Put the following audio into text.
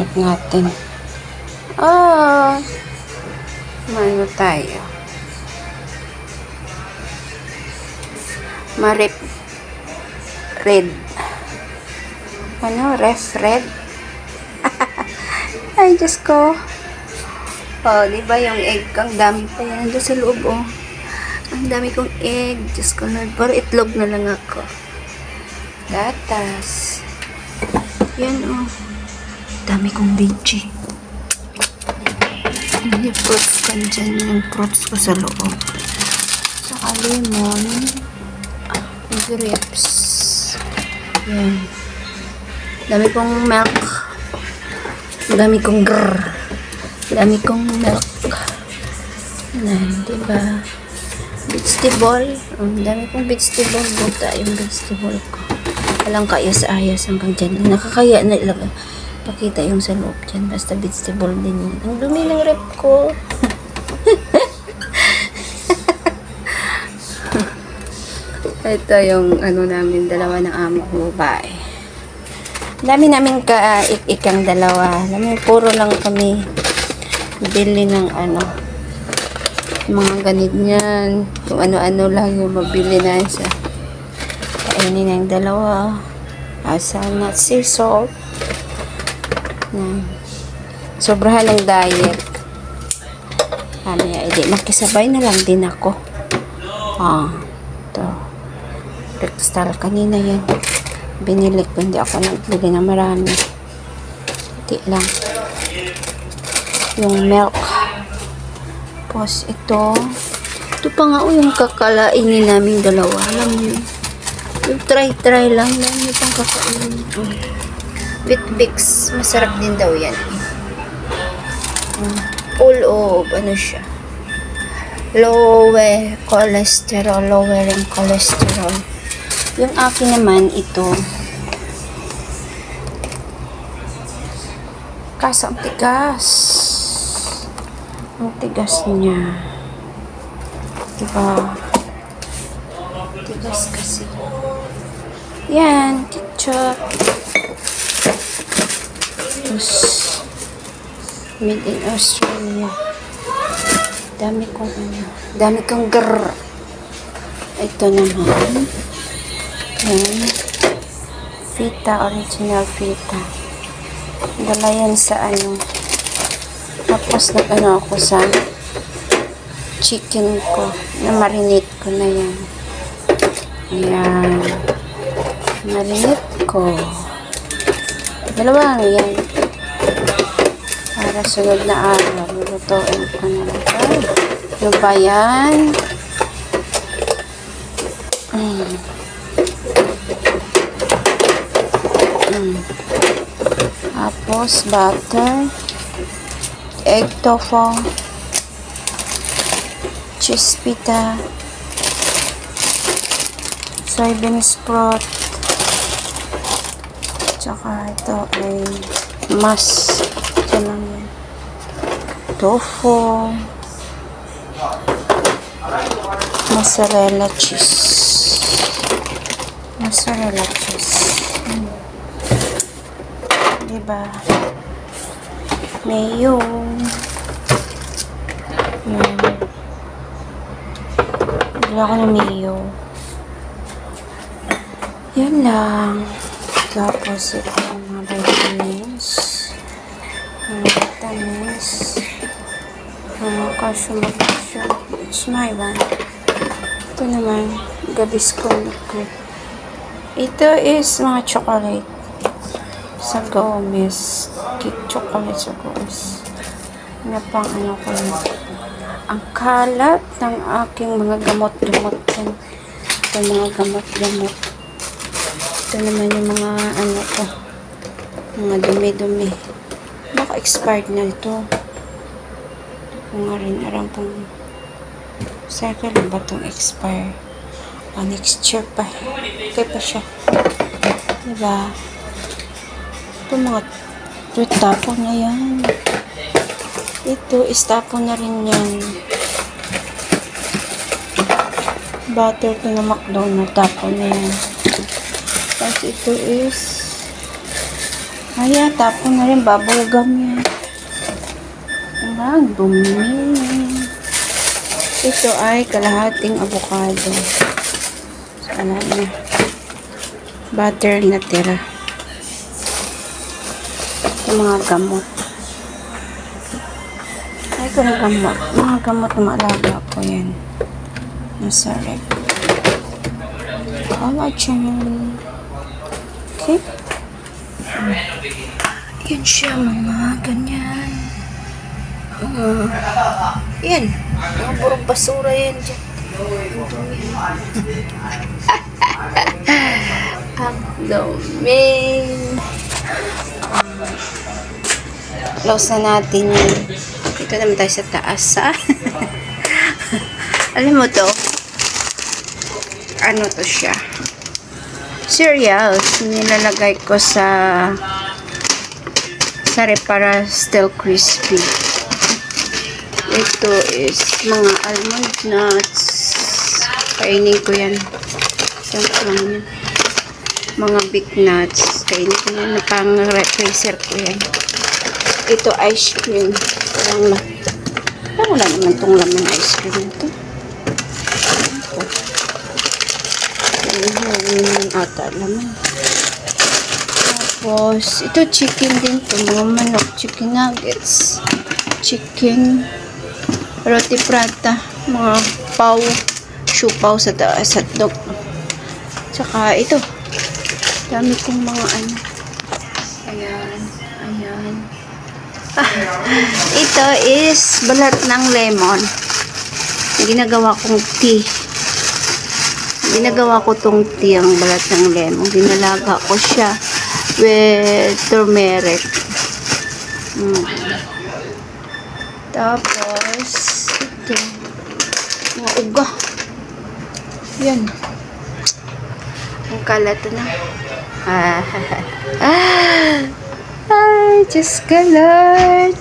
hanap natin. Oh! Ano tayo? Marip red. Ano? Ref red? Ay, Diyos ko. Oh, di ba yung egg? Ang dami pa yan. Doon sa loob, oh. Ang dami kong egg. Diyos ko, Lord. Para itlog na lang ako. Gatas. Yan, oh. Dami kong veggie. May fruits ka dyan. Yung fruits ko sa loob. Saka lemon. Grapes. Yan. Dami kong milk. Dami kong dami kong milk. Yan, diba? Vegetable. Dami kong vegetable. Buta yung vegetable ko. Walang kaayas-ayas hanggang dyan. Nakakaya na ilaga. Pakita yung sa loob dyan. Basta vegetable din yan. Ang dumi ng rep ko. Ito yung ano namin, dalawa ng amo ko babae. Dami namin ikang dalawa. Alam mo, puro lang kami bili ng ano, mga ganyan. Kung ano-ano lang yung mabili na sa kainin ng dalawa. Asal not sea salt. Sobrahan ng diet. Ano ya, edi makisabay na lang din ako. Ito. Crystal kanina yan. Binili ko, hindi ako nagbili na marami. Hindi lang. Yung milk. Tapos ito. Ito pa nga yung kakalainin namin dalawa. Alam mo yun. Yung try lang. Alam mo pang kakainin. Vitbix. Masarap din daw yan. Full of ano siya. Lowering cholesterol. Yung akin naman, ito. Kaso ang tigas. Ang tigas niya. Diba? Tigas kasi. Yan, ketchup. Tapos, made in Australia. Dami kong Ito naman. Yan. Fita, original fita. Dala yan sa ano. Tapos nag-ano ako sa chicken ko. Na-marinate ko na yan. Ayan. Marinate ko. Dalawa lang yan. Para sunod na araw. Lulutuin ko na lang. Yung bayan. Tapos butter, egg tofu, cheese pita, soybean sprout, tsaka ito ay mas tofu, mozzarella cheese. Diba? Mayo. Bili ako ng mayo. Yan lang. Tapos ito yung mga vitamins. Calcium. It's my one. Ito naman. Gaviscon liquid. Ito is mga chocolate. Sa Gomez. Cake chocolate sa Gomez. Ano pang ano ko yun. Ang kalat ng aking mga gamot-gamot. Ito mga gamot-gamot. Ito naman yung mga ano ko. Mga dumi-dumi. Baka expired na ito. Kung nga rin aram kung cycle ba itong expire. Next year pa. Okay pa siya. Diba? Ito mga tapon na yan. Ito, istapon na rin yan. Butter to na McDonald's. Tapon na yan. Tapos ito is Kaya, tapon na rin. Bubble gum yan. Ang dumi. Ito ay kalahating avocado. Ano na. Butter na tira. Ito mga gamot. Ay, ito na gamot. Mga gamot na maalaga ko yan. Nasa rep. Collagen. Okay. Yan siya mga ganyan. Yan. Mga burong basura yan dyan. Ang dumi. Close na natin yun. Dito naman tayo sa taas. Alam mo to? Ano to siya? Cereals. Nilalagay ko sa rep para still crispy. Ito is mga almond nuts. Kainin ko yan. Saan ko lang yan. Mga big nuts. Kainin ko yan. Pang-freezer ko yan. Ito ice cream. Wala naman itong laman ice cream ito. Ito. Ata laman. Tapos, ito chicken din ito. Mga manok. Chicken nuggets. Chicken. Roti prata. Mga paw. Siupaw sa taas. Hotdog. Tsaka ito. Dami kong mga ano. Ayan. Ayan. Ito is balat ng lemon. Ginagawa kong tea. Ginagawa ko tong tea ang balat ng lemon. Ginalaga ko siya with turmeric. Tapos ito mga uga. Yan. Ang kalat na. Ay, just kalat.